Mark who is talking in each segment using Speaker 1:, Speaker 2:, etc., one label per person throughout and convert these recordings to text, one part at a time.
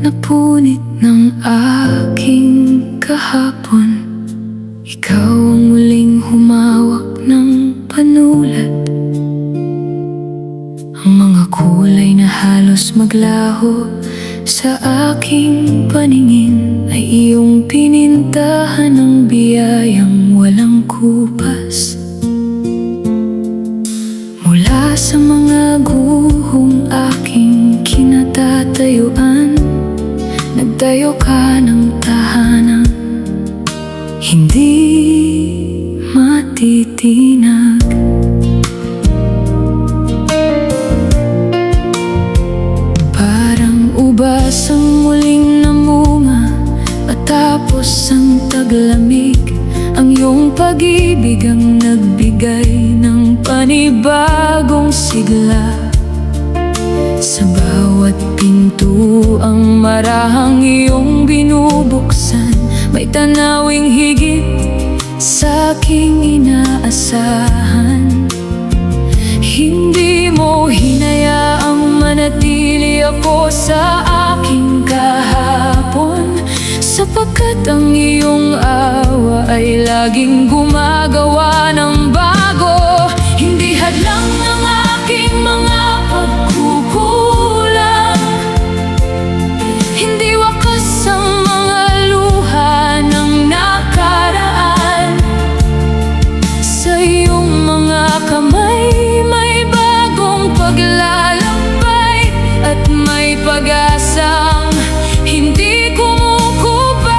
Speaker 1: napunit ng aking kahapon. Ikaw ang muling humawak ng panulat. Ang mga kulay na halos maglaho sa aking paningin ay iyong pinintahan ng biyayang walang kupas. Mula sa mga guhong aking kinatatayuan, nagtayo ka ng tahanan hindi matitinag. Parang ubas ang muling namunga matapos ang taglamig. Ang iyong pag-ibig ang nagbigay ng panibagong sigla. Sa bawat pinto ang marahang iyong binubuksan, may tanawing higit sa aking inaasahan. Hindi mo hinayaang manatili ako sa aking kahapon, sapagkat ang iyong awa ay laging gumagawa ng bago. Hindi hadlang ng aking mga pagkukulang, hindi wakas ang mga luha ng nakaraan. Sa iyong mga kamay may bagong paglalakbay at may pag-asang hindi kumukupas.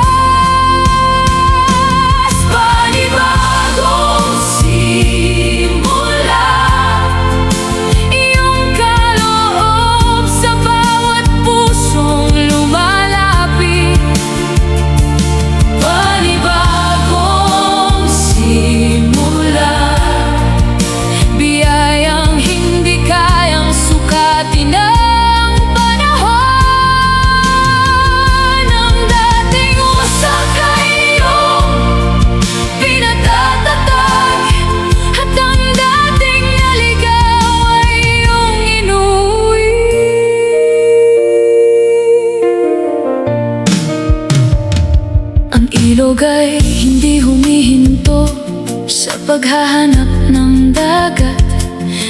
Speaker 1: Panibagong simula, iyong kaloob sa bawat pusong lumalapit. Panibagong simula, biyayang hindi kayang sukatin ng panahon. Ang dating usak ay iyong pinatatatag, at ang dating naligaw ay iyong inuwi. Ang ilog ay hindi humihinto sa paghahanap ng dagat,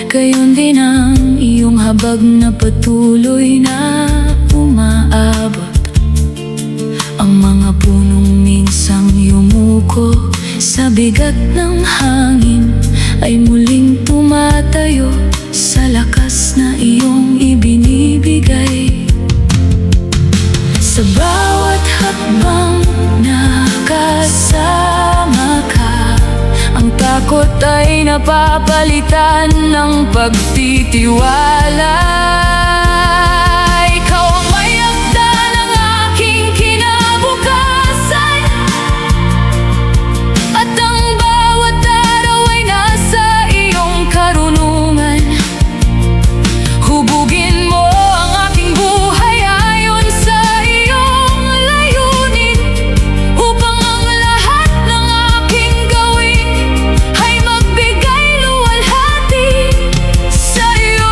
Speaker 1: gayon din ang iyong habag na patuloy na umaabot. Ang mga punong minsang yumuko sa bigat ng hangin ay muling tumatayo sa lakas na iyong ibinibigay. Sa bawat hakbang nakasama ka, ang takot ay napapalitan ng pagtitiwala. Ikaw ang may akda ng aking kinabukasan, at ang bawat araw ay nasa iyong karunungan. Hubugin mo ang aking buhay ayon sa iyong layunin, upang ang lahat ng aking gawin ay magbigay luwalhati sa iyo.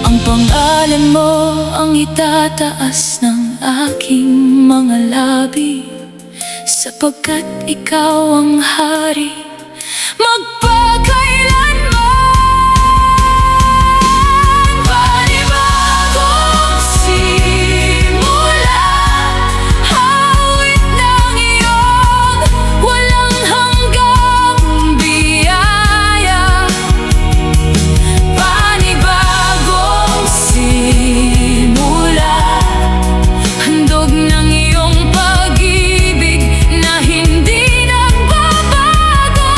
Speaker 1: Ang pangalan mo ang itataas ng aking mga labi, sapagkat ikaw ang hari magpakailanman. Panibagong simula, awit ng iyong walang hanggang biyaya. Panibagong simula, handog ng iyong pag-ibig na hindi nagbabago.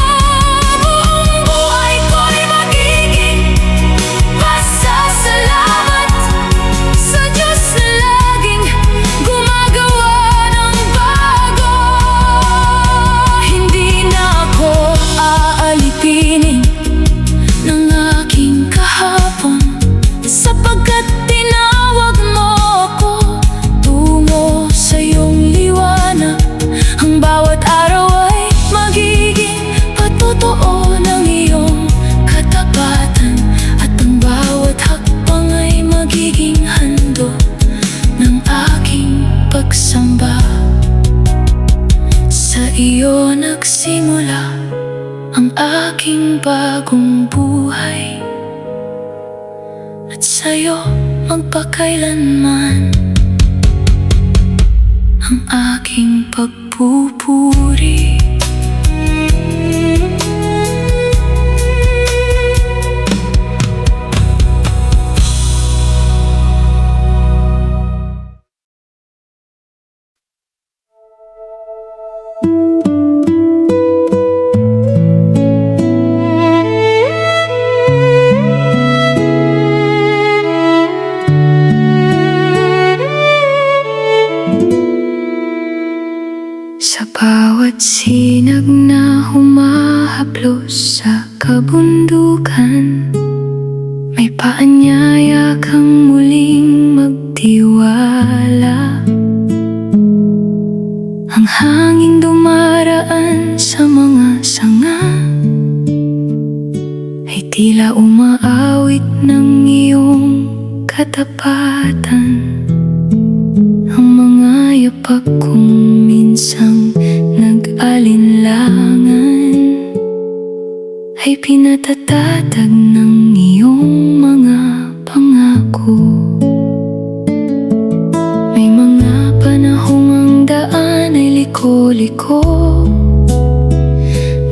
Speaker 1: sa'yo magpakailanman ang aking pagpupuri. Sa bawat sinag na humahaplos sa kabundukan, may paanyaya kang muling magtiwala. Ang hangin dumaraan sa mga sanga ay tila umaawit ng iyong katapatan. Ang mga yapak kong minsang nag-alinlangan ay pinatatatag ng iyong mga pangako. May mga panahong ang daan ay liko-liko,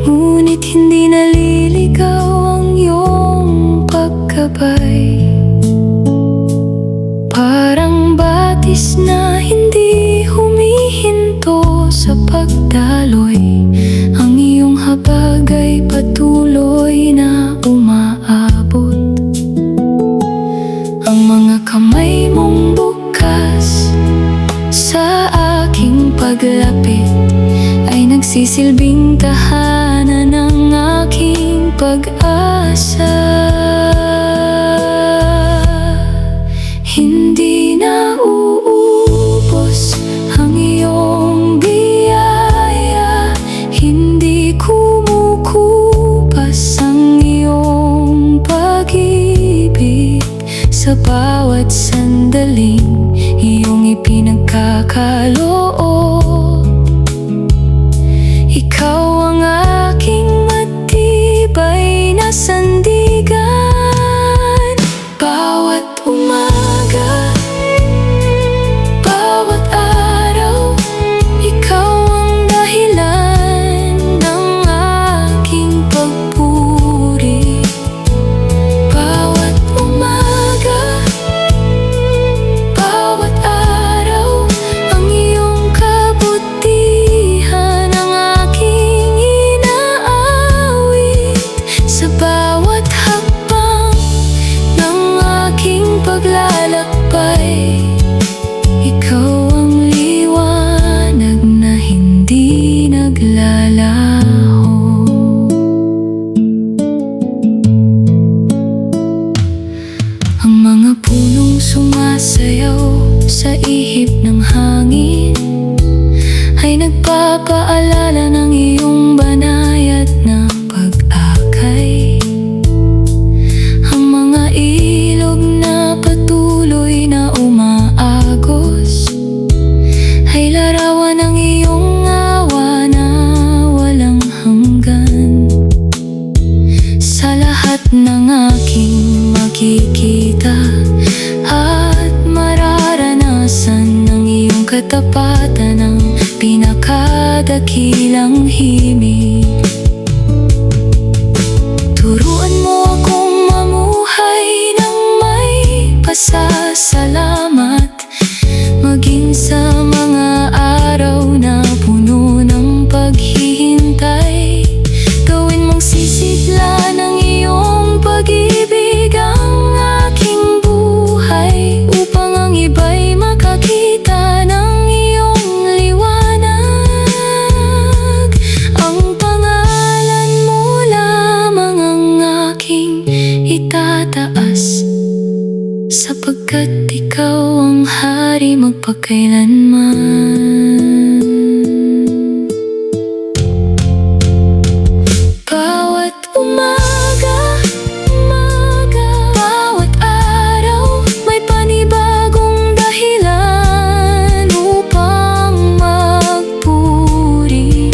Speaker 1: ngunit hindi naliligaw ang iyong pagkabay. Parang batis na hindi humihinto sa pagdaloy, ang iyong habag ay patuloy na umaabot. Ang mga kamay mong bukas sa aking paglapit ay nagsisilbing tahanan ng aking pag-asa. Hindi na uubos ang iyong biyaya, hindi kumukupas ang iyong pag-ibig. Sa bawat sandaling iyong ipinagkakaloob, ikaw ang aking matibay na sandigan. Bawat umaga, bawat araw, ikaw ang dahilan ng aking pagpuri. Bawat umaga, bawat araw, ang iyong kabutihan ang aking inaawit. Sa bawat hakbang ng aking paglalakbay, ikaw ang liwanag na hindi naglalaho. Ang mga punong sumasayaw sa ihip ng hangin ay nagpapaalala ng iyong banayad na pag-akay. Ang mga ilog na patuloy na umaagos ay larawan ng iyong awa na walang hanggan. Sa lahat ng aking makikita at mararanasan, ng iyong katapatan ang pinakadakilang himig. Turuan mo akong mamuhay ng may pasasalamat, maging sa mga araw na puno ng paghihintay. Gawin mong sisigla ng iyong pag-ibig ang aking buhay, upang ang iba'y makakita ng iyong liwanag. Ang pangalan mo lamang ang aking itataas, sapagkat ikaw ang hari magpakailanman. Bawat umaga, bawat araw, may panibagong dahilan upang magpuri.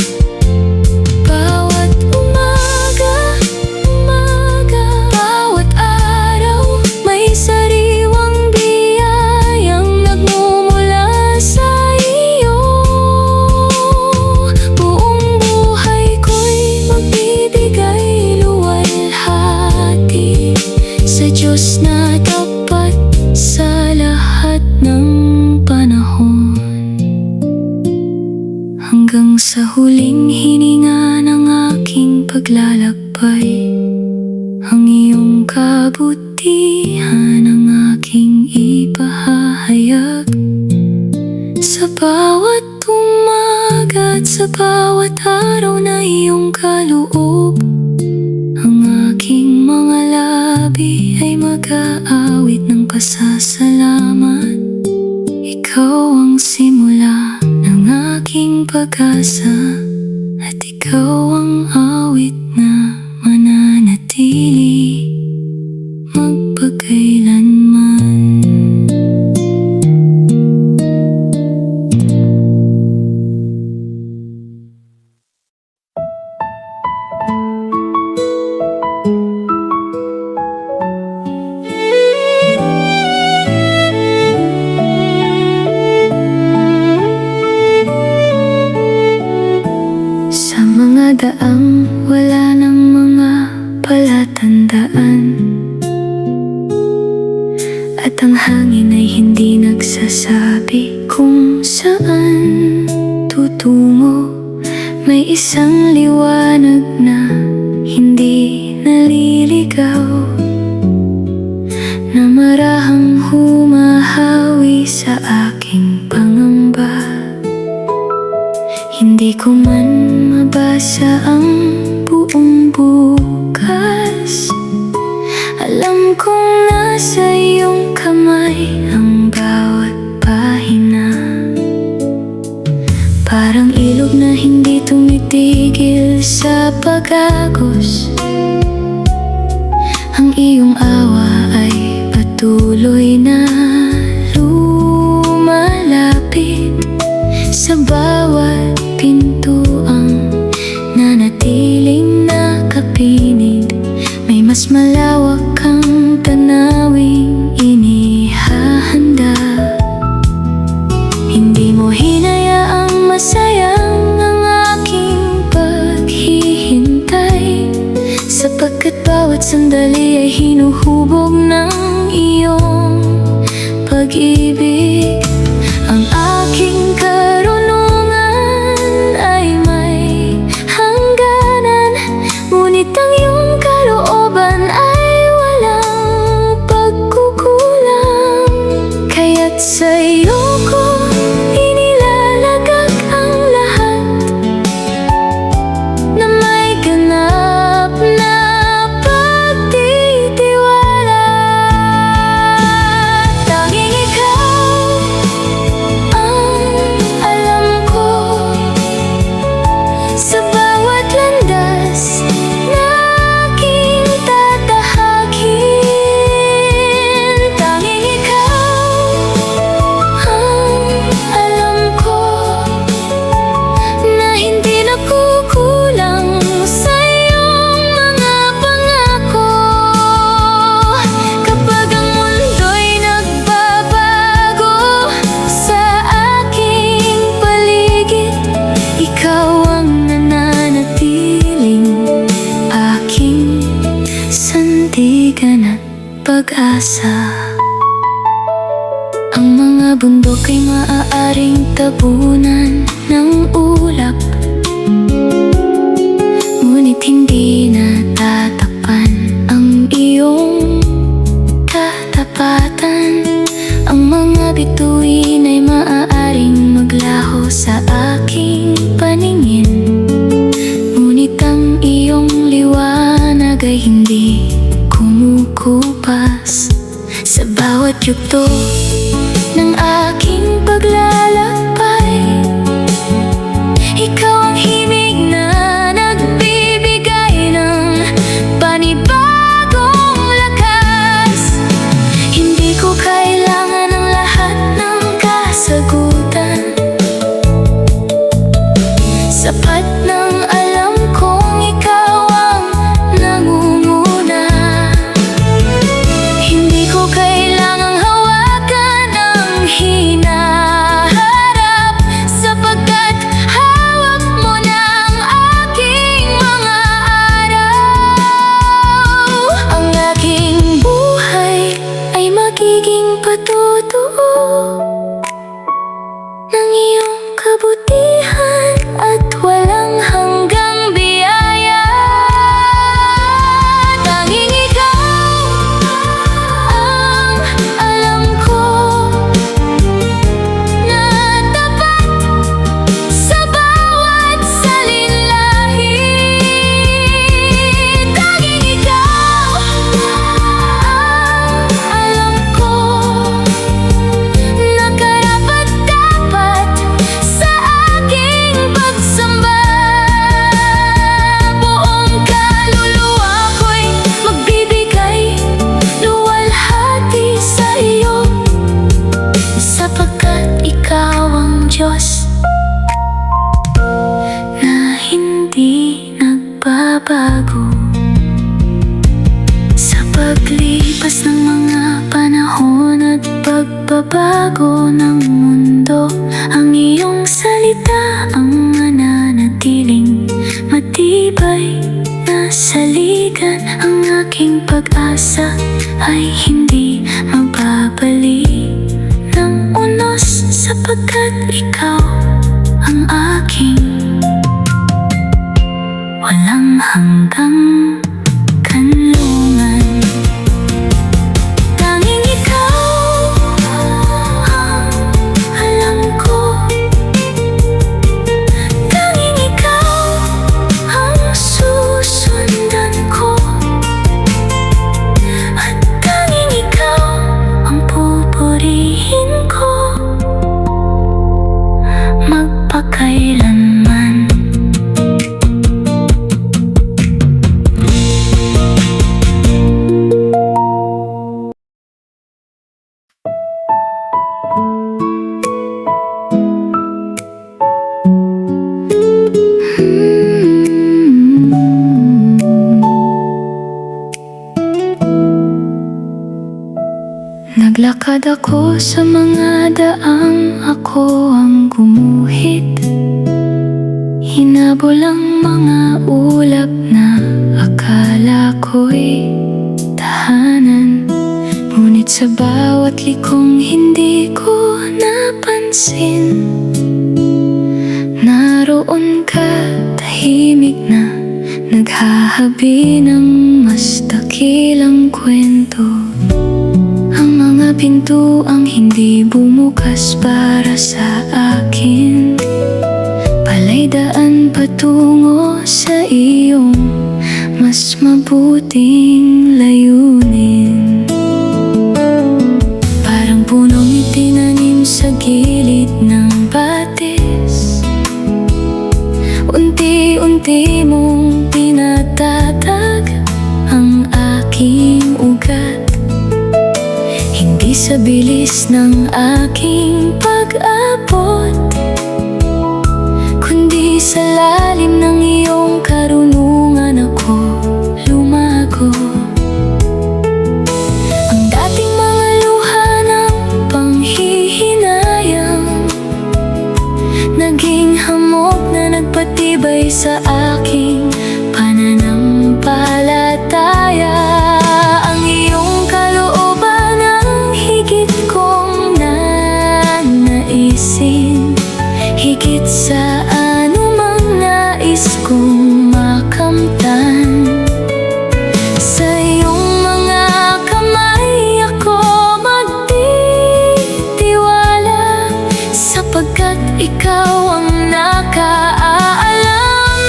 Speaker 1: Bawat umaga, bawat araw, may sarili Diyos na tapat sa lahat ng panahon. Hanggang sa huling hininga ng aking paglalakbay, ang iyong kabutihan ang aking ipahahayag. Sa bawat umaga at sa bawat araw na iyong kaloob, ang aking mga labi ay mag-aawit ng pasasalamat. Ikaw ang simula ng aking pag-asa, at ikaw ang awit na mananatili magpakailanman. Sa mga daang wala ng mga palatandaan, at ang hangin ay hindi nagsasabi kung saan tutungo, may isang liwanag na hindi naliligaw, na marahang humahawi sa aking pangamba. Hindi ko man mabasa ang buong bukas, alam kong nasa iyong kamay ang bawat pahina. Parang ilog na hindi tumitigil sa pag-agos, ang iyong awa ay patuloy na lumalapit. Sa bawat pintuang nanatiling nakapinig, may mas malawak kang tanawing inihahanda. Hindi mo hinayaang masayang ang aking paghihintay, sapagkat bawat sandali ay hinuhubog ng iyong pag-ibig. Ang aking karunungan ay may hangganan, ngunit ang iyong kalooban ay walang pagkukulang. Kaya't sa iyo ko inilalagak ang lahat na may ganap na pagtitiwala. Tanging ikaw ang alam ko sa bawat landas na aking tatahakin. Tanging ikaw ang alam ko na hindi nakukulang sa iyong mga pangako. Kapag ang mundo'y nagbabago sa aking paligid, ikaw ang nananatiling aking sandigan at pag-asa. Ang mga bundok ay maaaring tabunan ng ulap, ngunit hindi natatakpan ang iyong katapatan. Ang mga bituin ay maaaring maglaho sa aking paningin, ngunit ang iyong liwanag ay hindi kumukupas. Sa bawat yugto ng aking paglalakbay, ikaw ang himig na nagbibigay ng panibagong lakas. Hindi ko kailangan ang lahat ng kasagutan, sapat ng alam kong ikaw ang nangunguna. Hindi ko kailangang hawakan magiging patutuo ng iyong kabutihan at walang hanggang biyaya. Tanging ikaw ang alam ko na tapat sa bawat salinlahi. Tanging ikaw ang alam ko na karapat-dapat sa aking pagsamba. Buong kaluluwa ko'y magbibigay luwalhati sa iyo, sapagkat ikaw ang Diyos na hindi nagbabago. Sa paglipas ng mga panahon at pagbabago ng mundo, ang iyong salita ang mananatiling matibay na saligan. Ang aking pag-asa ay hindi mababali ng unos, sapagkat ikaw ang aking walang hanggang kanlungan. Tanging ikaw ang alam ko, tanging ikaw ang susundan ko, at tanging ikaw ang pupurihin ko magpakailanman. Naglakad ako sa mga daang ako ang gumuhit. Hinabol ang mga ulap na akala ko'y tahanan. Ngunit sa bawat likong hindi ko napansin, naroon ka, tahimik na naghahabi ng mas dakilang kwento. Ang mga pintuang hindi bumukas para sa akin, palaydaan patungo sa iyong mas mabuting layunin. Parang punong itinanim sa gilid ng batis, unti-unti mong pinatatag ang aking ugat. Hindi sa bilis ng aking pag-abot, kundi sa lalim ng iyong karunungan ako lumago. Ang dating mga luha ng panghihinayang naging hamog na nagpatibay sa aking pananampalataya. Ang iyong kalooban ang higit kong nanaisin, higit sa anumang nais kong makamtan. Sa iyong mga kamay ako magtitiwala, sapagkat ikaw ang nakaalam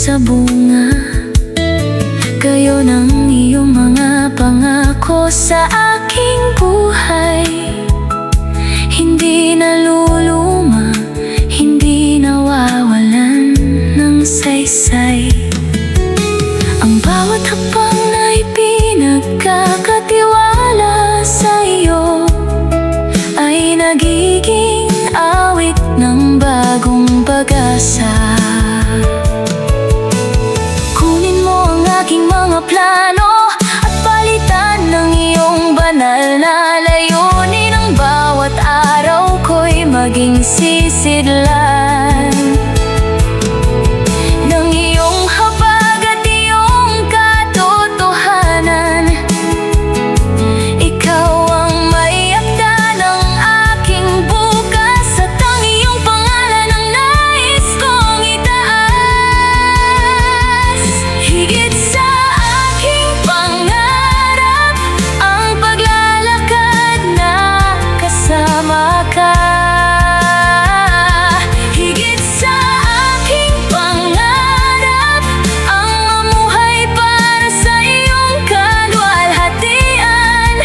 Speaker 1: sa bunga. Kayo ng iyong mga pangako sa aking buhay. Hindi naluluma, hindi nawawalan ng saysay. Ang bawat hakbang na ipinagkakatiwala sa iyo ay nagiging awit ng bagong pag-asa. Kunin mo ang aking mga plano at palitan ng iyong banal na layunin. Ang bawat araw ko'y maging sisidlan ng iyong habag at iyong katotohanan. Ikaw ang maiakda ng aking bukas at ang iyong pangalan ang nais kong itaas. Higit sa aking pangarap ang paglalakad na kasama ka. Higit sa aking pangarap ang mamuhay para sa iyong kaluwalhatian.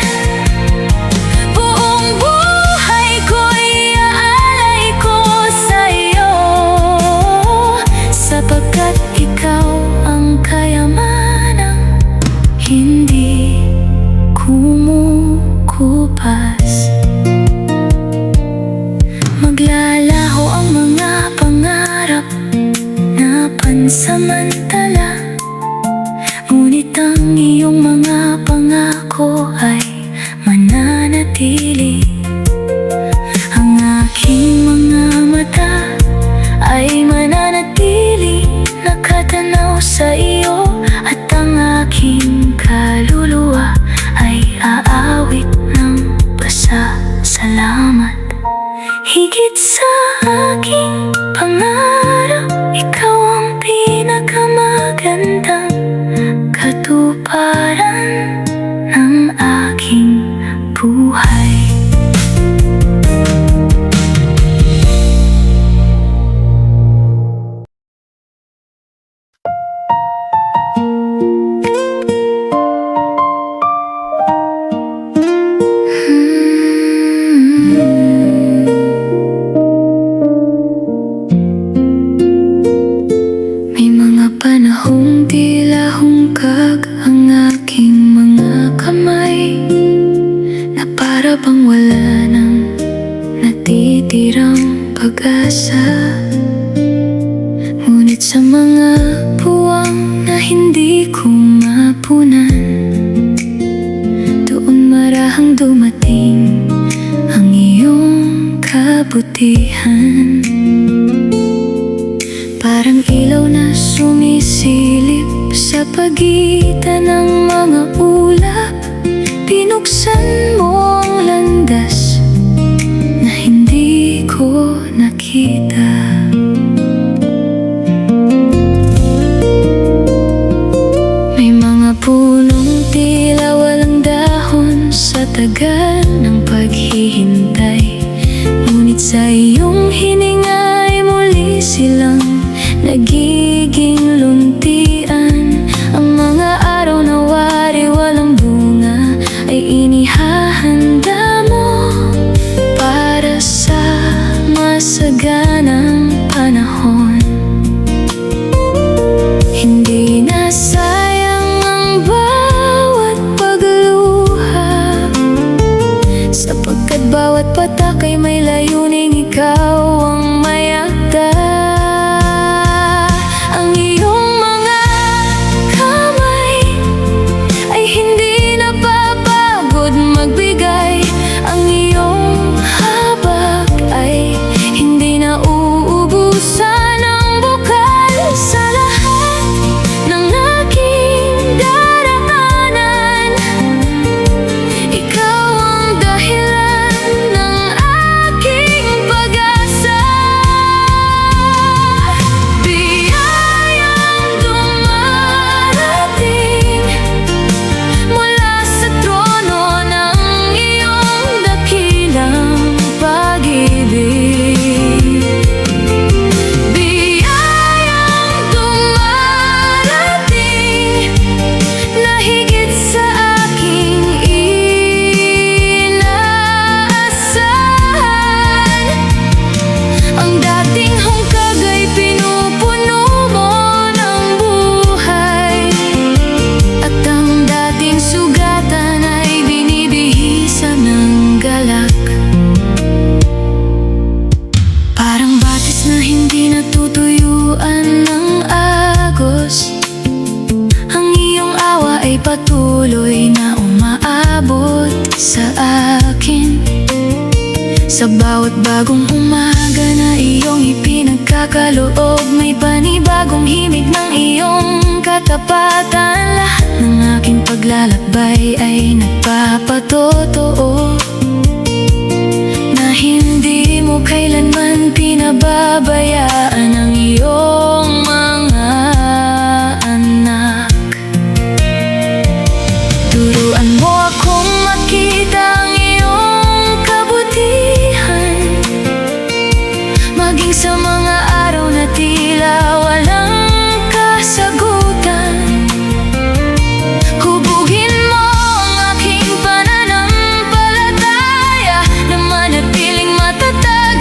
Speaker 1: Buong buhay ko'y iaalay ko sa iyo, sapagkat ikaw ang kayamanang hindi kumukupas. Maglalaho ang mga pangarap na pansamantala, ngunit ang iyong mga pangako ay mananatili. Ang aking mga mata ay mananatili nakatanaw sa iyo, at ang aking kaluluwa ay aawit ng pasasalamat. Higit sa aking pangarap, ikaw ang pinakamagandang katuparan ng aking buhay. May mga panahong tila hungkag ang aking mga kamay, na para bang wala nang natitirang pag-asa. Ngunit sa mga puwang na hindi ko mapunan, doon marahang dumating ang iyong kabutihan. Parang ilaw na sumisilip sa pagitan ng mga ulap. Binuksan mo ang landas na hindi ko nakita. May mga punong tila walang dahon sa tagal ng paghihintay, ngunit sa iyong hininga ay muli silang nagiging luntian. Ang mga araw na wari walang bunga ay inihahalay hindi natutuyuan ng agos. Ang iyong awa ay patuloy na umaabot sa akin. Sa bawat bagong umaga na iyong ipinagkakaloob, may panibagong himig ng iyong katapatan. Lahat ng aking paglalakbay ay nagpapatotoo na hindi mo kailanman pinababayaan ang iyong mga anak. Turuan mo akong makita ang iyong kabutihan, maging sa mga araw na tila walang kasagutan. Hubugin mo ang aking pananampalataya na manatiling matatag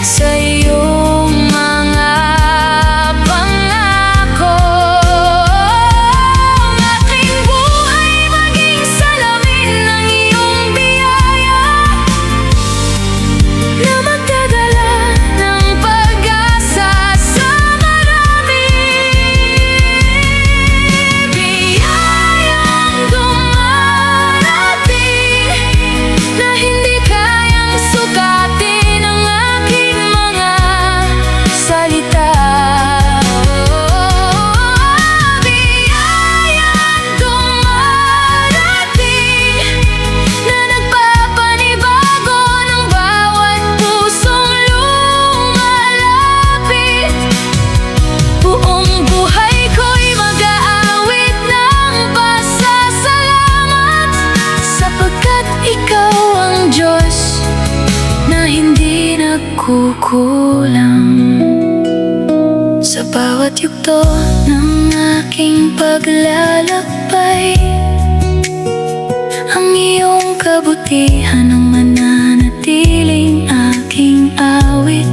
Speaker 1: sa iyong mga pangako. Ang aking buhay maging salamin ng iyong biyaya na magdadala ng pag-asa sa marami. Biyayang dumarating na hindi kayang sukatin ang aking mga salita. Biyayang dumarating na nagpapanibago ng bawat pusong lumalapit. Buong buhay ko'y mag-aawit ng pasasalamat, sapagkat ikaw ang Diyos na hindi nagkukulang. Sa bawat yugto ng aking paglalakbay, ang iyong kabutihan ang mananatiling aking awit.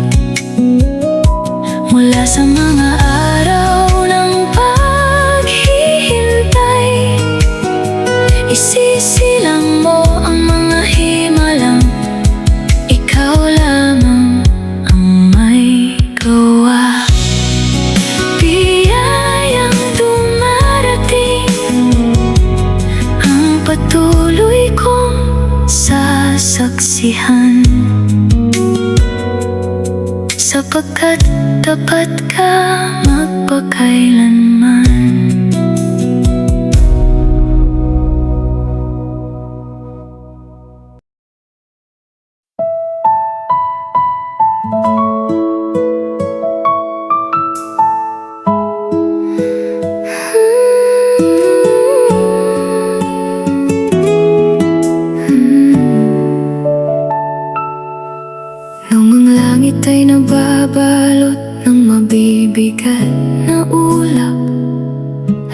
Speaker 1: Mula sa mga araw ng paghihintay, isisilang mo ang mga himalang ikaw lamang ang may gawa. Biyayang dumarating ang patuloy kong sasaksihan, sapagkat tapat ka magpakailanman. Nung ang langit ay nababalot ng mabibigat na ulap,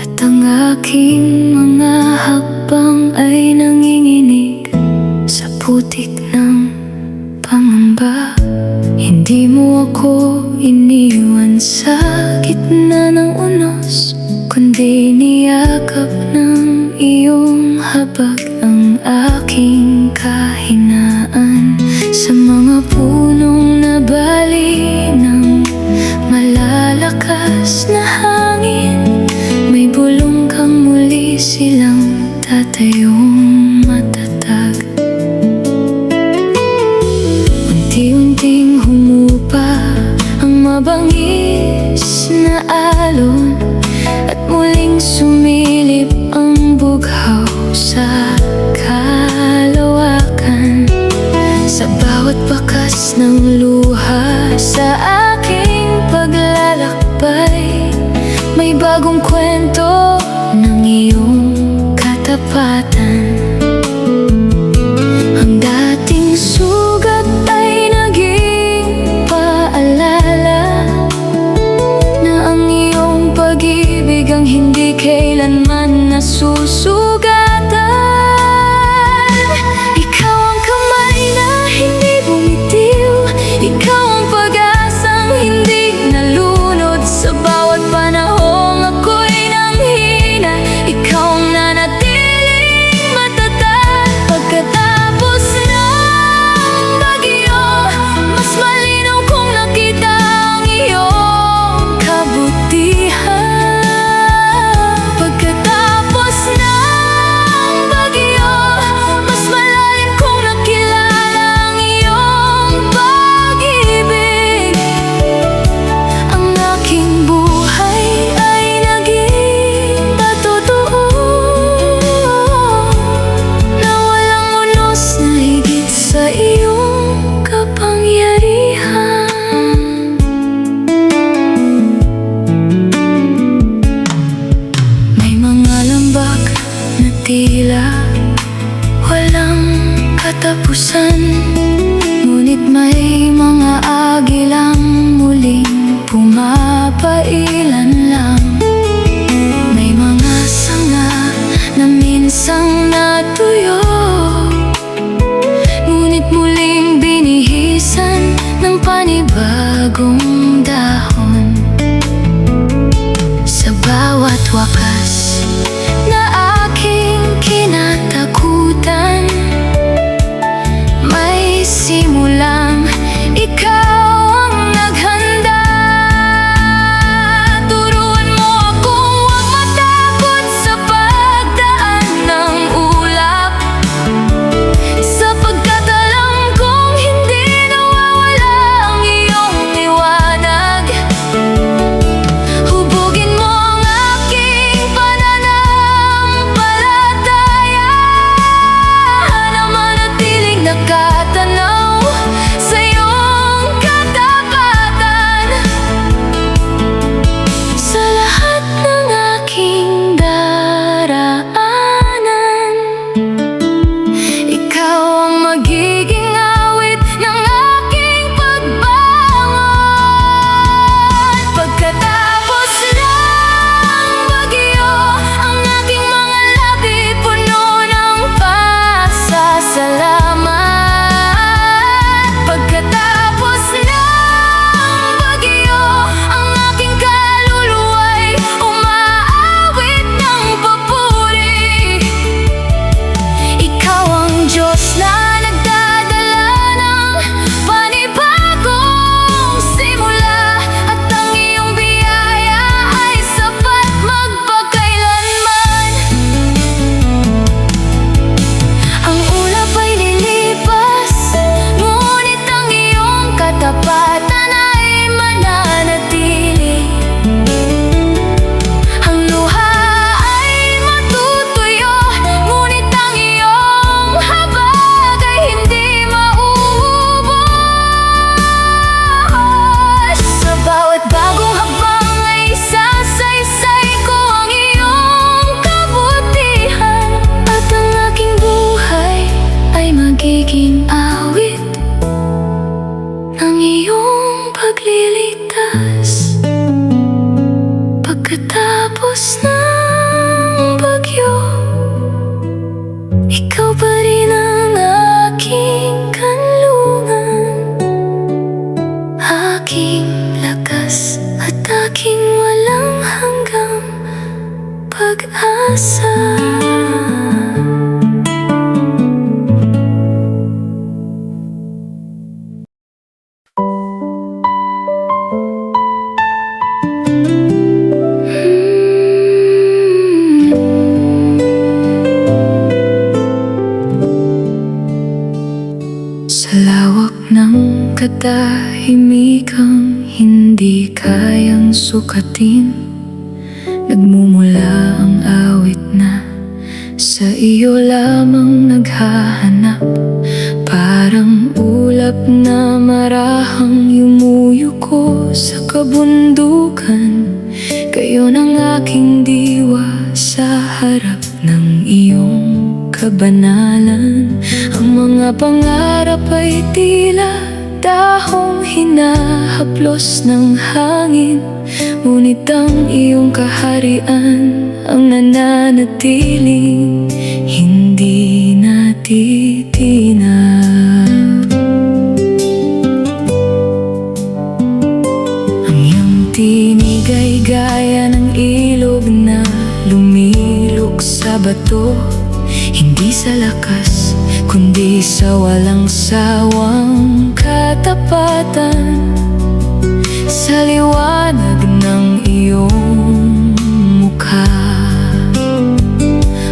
Speaker 1: at ang aking mga hakbang ay nanginginig sa putik ng pangamba, hindi mo ako iniwan sa gitna ng unos, kundi niyakap ng iyong habag ang aking kahinaan. Sa mga punong nabali ng malalakas na hangin, may bulong kang muli silang tatayong matatag. Unti-unting humupa ang mabangis na alon, at muling sumilip ang bughaw sa kalawakan. Sa bawat bakas ng luha sa aking paglalakbay, may bagong kwento ng iyong katapatan. Ang dating sugat ay naging paalala na ang iyong pag-ibig ang hindi kailanman nasusugatan. Ikaw ang kamay na hindi bumitiw, ikaw ang pag-asang hindi nalunod. Sa bawat panahong ako'y nanghina, ikaw ang nanatili pumapailan lang. May mga sanga na minsang natuyo, ngunit muling binihisan ng panibagong dahon. Sa bawat wakas na aking kinatakutan, may simulang ikaw ang naghanda. Turuan mo akong huwag matakot sa pagdaan ng ulap, sapagkat alam kong hindi nawawala ang iyong liwanag. Hubugin mo ang aking pananampalataya na manatiling nakatanaw sa iyong katapatan. Sa lahat ng aking daraanan, ikaw ang magiging awit ng aking pagbangon. Pagkatapos ng bagyo, ang aking mga labi puno ng pasasalamat. Pagkatapos ng bagyo, ang aking kaluluwa'y umaawit ng papuri. Ikaw ang Diyos na nagdadala ng panibagong simula, at ang iyong biyaya ay sapat magpakailanman. Ang ulap ay lilipas, ngunit ang iyong katapatan ay mananatili. Ang luha ay matutuyo, ngunit ang iyong habag ay hindi mauubos. Sa bawat bagong habang ay sasaysay ko ang iyong kabutihan, at ang aking buhay ay magiging awit ng iyong pagliligtas. Pagkatapos ng bagyo, ikaw pa rin ang aking kanlungan, aking lakas at aking walang hanggang pag-asa. Sa lawak ng katahimikang hindi kayang sukatin, nagmumula ang awit na sa iyo lamang naghahanap. Parang ulap na marahang yumuyuko sa kabundukan, kayo ng aking diwa sa harap ng iyong kabanalan. Ang mga pangarap ay tila dahong hinahaplos ng hangin, ngunit ang iyong kaharian ang nananatiling hindi natitinag. Ang iyong tinig ay gaya ng ilog na lumilok sa bato, hindi sa lakas kundi sa walang sawang katapatan. Sa liwanag ng iyong mukha,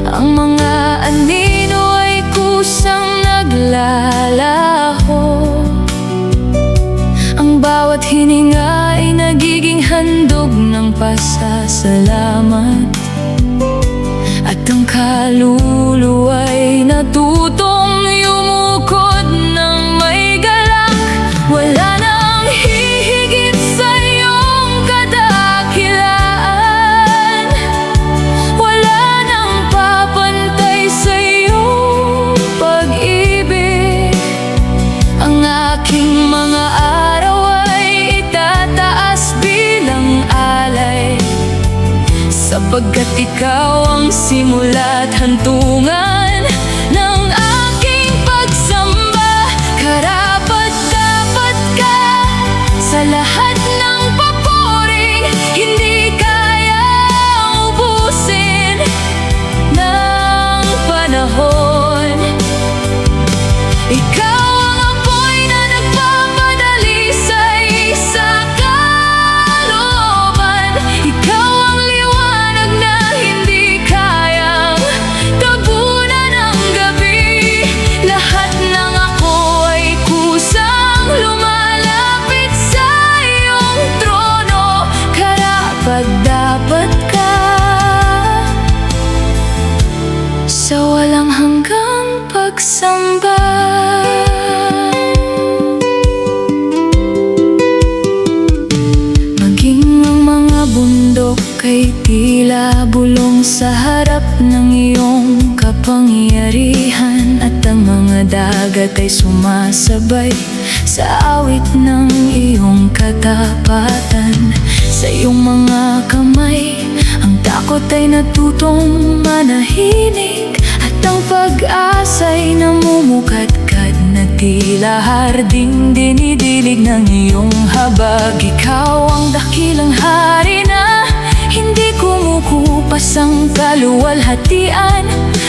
Speaker 1: ang mga anino ay kusang naglalaho. Ang bawat hininga ay nagiging handog ng pasasalamat, at ang kaluluwa'y natutong yumukod ng may galak. Wala nang hihigit sa iyong kadakilaan, wala nang papantay sa iyong pag-ibig. Ang aking mga araw ay itataas bilang Pagkat ikaw ang simula at hantungan ng aking pagsamba. Karapat-dapat ka sa lahat ng papuring hindi kayang ubusin ng panahon. Ikaw ang apoy na nagpapadali sa isa kalooban. Ikaw ang liwanag na hindi kayang tabunan ng gabi. Lahat ng ako ay kusang lumalapit sa iyong trono. Karapat-dapat ka sa walang hanggang pagsamba. Maging ang mga bundok ay tila bulong sa harap ng iyong kapangyarihan, at ang mga dagat ay sumasabay sa awit ng iyong katapatan. Sa iyong mga kamay ang takot ay natutong manahimik, at ang pag-asa'y namumukadkad na tila harding dinidilig ng iyong habag. Ikaw ang dakilang hari na hindi kumukupas ang kaluwalhatian,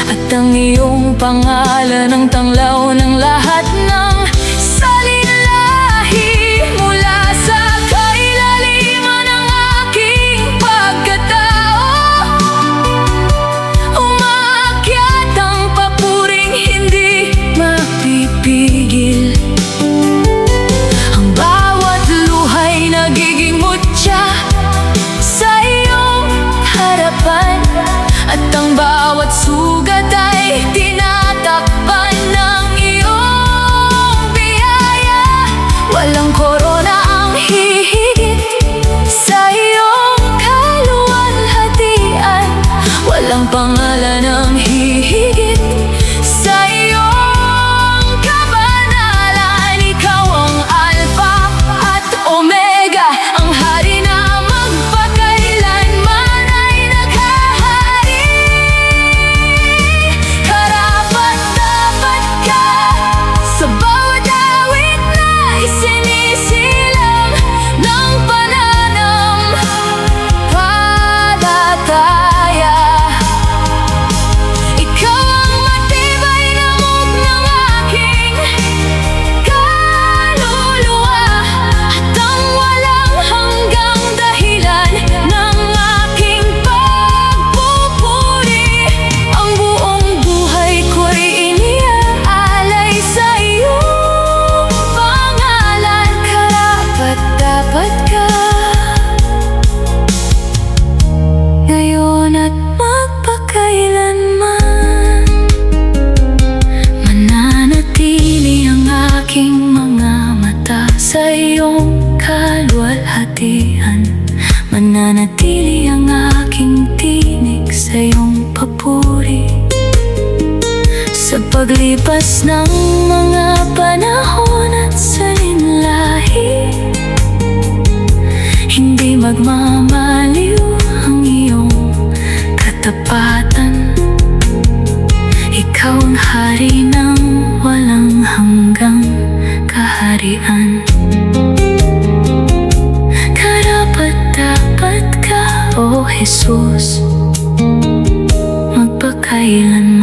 Speaker 1: at ang iyong pangalan ang tanglaw ng lahat ng salinlahi. Mula sa kailaliman ng aking pagkatao, umaakyat ang papuring hindi mapipigil. Ang bawat luha'y nagiging mutya sa iyong harapan, at ang bawat sugat ay tinatakpan ng iyong biyaya. Walang korona ang hihigit sa iyong kaluwalhatian. Walang pangalan ang hihigit sa iyong kabanalan. Ikaw ang Alpha at Omega, ang hari na magpakailanman ay naghahari. Karapat-dapat ka sa bawat awit na isinisilang ng pananampalataya. Ikaw ang matibay na mug ng aking kaluluwa, at ang walang hanggang dahilan ng aking pagpupuri. Ang buong buhay ko'y iniaalay sa iyong pangalan. Karapat-dapat ka ngayon at magpakailanman. Mananatili ang aking mga mata sa iyong kaluwalhatian. Mananatili ang aking tinig sa iyong papuri. Sa paglipas ng mga panahon at salinlahi, hindi magmamaliw ang iyong katapatan. Ikaw ang hari ng walang hanggang kaharian. Karapat-dapat ka, O Jesus, magpakailanman.